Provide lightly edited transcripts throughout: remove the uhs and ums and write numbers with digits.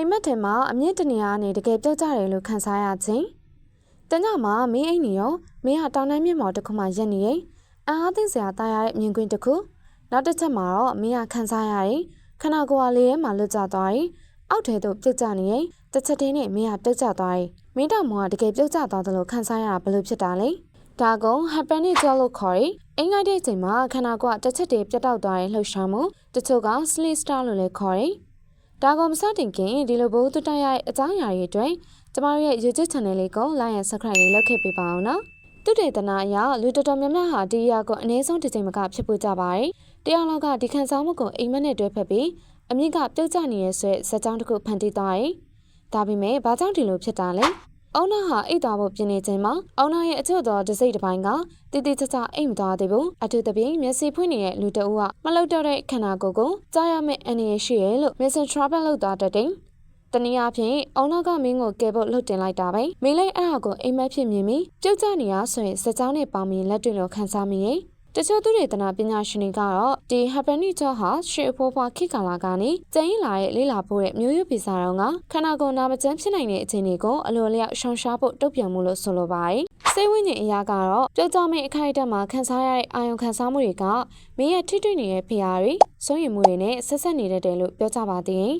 အိမ်မက်ထဲမှာအမြင့်တနေရာကနေတကယ်ပြုတ်ကြတယ်လို့ခန်းစားရခြင်းတညမှာမင်းအိမ်နေရောမင်းဟာတောင်တန်းမြင့်မော်တစ်ခုမှရက်နေရင်အားသိစရာတာရတဲ့မြင်ကွင်းတစ်ခုနောက်တစ်ချက်မှာတော့မင်းကခန်းစားရတယ်ခန္ဓာကိုယ်အလေးထဲမှာလွတ်ကျသွားရင်အောက်ထဲသို့ပြုတ်ကျနေရင်တစ်ချက်တည်းနဲ့မင်းကတုတ်ကျသွားရင်မင်းတောင်မော်ကတကယ်ပြုတ်ကျသွားတယ်လို့ခန်းစားရတာဘယ်လိုဖြစ်တာလဲဒါကုံ happening ကြောလို့ခေါ်ရင်အင်္ဂါတဲ့အချိန်မှာခန္ဓာကိုယ်ကတစ်ချက်တည်းပြတ်တောက်သွားရင်လှုပ်ရှားမှုတချို့က sleep star လို့လည်းခေါ်ရင်ဒါကမစတင်ခင်ဒီလိုဘိုးတူတရရဲ့အကြောင်းအရာတွေအတွက်ကျမတို့ရဲ့ YouTube channel လေးကို like and subscribe လေးလုပ်ခဲ့ပေးပါအောင်နော်။သူတေသနာအရလူတော်တော်များများဟာဒီအရာကိုအနည်းဆုံးတစ်ချိန်မကဖြစ်ပေါ်ကြပါတယ်။တရားလောက်ကဒီခန်းဆောင်မှုကိုအိမ်မက်နဲ့တွဲဖက်ပြီးအမြင့်ကပြုတ်ကျနေတဲ့ဆွဲဇက်ကြောင်းတစ်ခုဖန်တီးသွားရင်ဒါပေမဲ့ဘာကြောင့်ဒီလိုဖြစ်တာလဲ။အုံနာဟာအိတ်သွားဖို့ပြင်နေချိန်မှာအုံနာရဲ့အချို့သောတစိမ့်တစ်ပိုင်းကတိတိကျကျအိမ်မသွားသေးဘူး။အထူးသဖြင့်မျက်စိဖွင့်နေတဲ့လူတအုပ်ကမလောက်တော့တဲ့ခန္ဓာကိုယ်ကိုကြားရမယ့်အနေရရှိရဲလို့ Mission Travel လုပ်သွားတဲ့တင်တနည်းအားဖြင့်အုံနောက်ကမင်းကိုကဲဖို့လှုပ်တင်လိုက်တာပဲမင်းလည်းအဲ့ဒါကိုအိမ်မက်ဖြစ်မြင်ပြီးပြုတ်ကျနေရဆိုရင်စက်ကြောင်းနဲ့ပေါင်းပြီးလက်တွေ့လို့ခန်းစားမိရင်တချို့သူတွေတနာပညာရှင်တွေကတော့ဒီ happening ကြောဟာရှေ့အဖိုးဖွားခိကာလာကနေကျင်းလာရဲ့လေးလာဖို့တဲ့မျိုးရိုးဗီဇာတော်ကခန္ဓာကိုယ်နာမကျန်းဖြစ်နိုင်တဲ့အခြေအနေကိုအလိုလျောက်ရှောင်ရှားဖို့တုံ့ပြန်မှုလို့ဆိုလိုပါတယ်စိတ်ဝိညာဉ်အရာကတော့ပြုတ်ကျမယ့်အခိုက်အတန့်မှာခန်းစားရတဲ့အာယုံခန်းစားမှုတွေကမင်းရဲ့ထိတွေ့နေတဲ့ဖျားတွေစိုးရိမ်မှုတွေနဲ့ဆက်ဆက်နေတတ်တယ်လို့ပြောကြပါသေးတယ်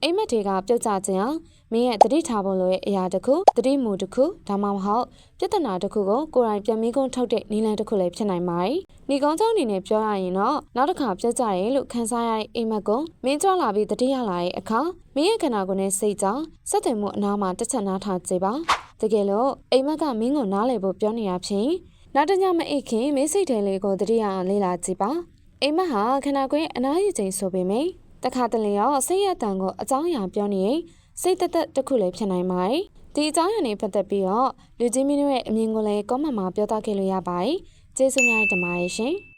အိမ်မက်တွေကပြုတ်ကျခြင်းအောင်မင်းရဲ့တတိထားဖို့လိုတဲ့အရာတစ်ခုတတိမူတစ်ခုဒါမှမဟုတ်ပြဿနာတစ်ခုကိုကိုယ်တိုင်ပြန်မင်းကုန်းထုတ်တဲ့နည်းလမ်းတစ်ခုလည်းဖြစ်နိုင်ပါတယ်။ဒီကောင်းကြောင်းအနေနဲ့ပြောရရင်တော့နောက်တစ်ခါပြုတ်ကျတယ်လို့ခန်းစားရတဲ့အိမ်မက်ကိုမင်းကြွလာပြီးတတိရလာတဲ့အခါမင်းရဲ့ခန္ဓာကိုယ်နဲ့စိတ်ကြောင့်စက်သွယ်မှုအနားမှာတစ်ချက်နားထားကြပါ။တကယ်လို့အိမ်မက်ကမင်းကိုနားလည်ဖို့ပြောနေရဖြင့်နောက်တစ်ညမအိတ်ခင်မင်းစိတ်ထဲလေးကိုတတိရအောင်လေ့လာကြည့်ပါ။အိမ်မက်ဟာခန္ဓာကိုယ်ရဲ့အနားယူခြင်းဆိုပေမယ့်တခါတလေရောစိတ်ရတန်ကိုအကြောင်းအရာပြောနေရင်စိတ်သက်တစ်ခုလည်းဖြစ်နိုင်ပါတယ်။ဒီအကြောင်းအရာနဲ့ပတ်သက်ပြီးတော့လူကြီးမင်းတို့ရဲ့အမြင်ကိုလည်း comment မှာပြောသားခဲ့လို့ရပါတယ်။ကျေးဇူးများတင်ပါတယ်ရှင်။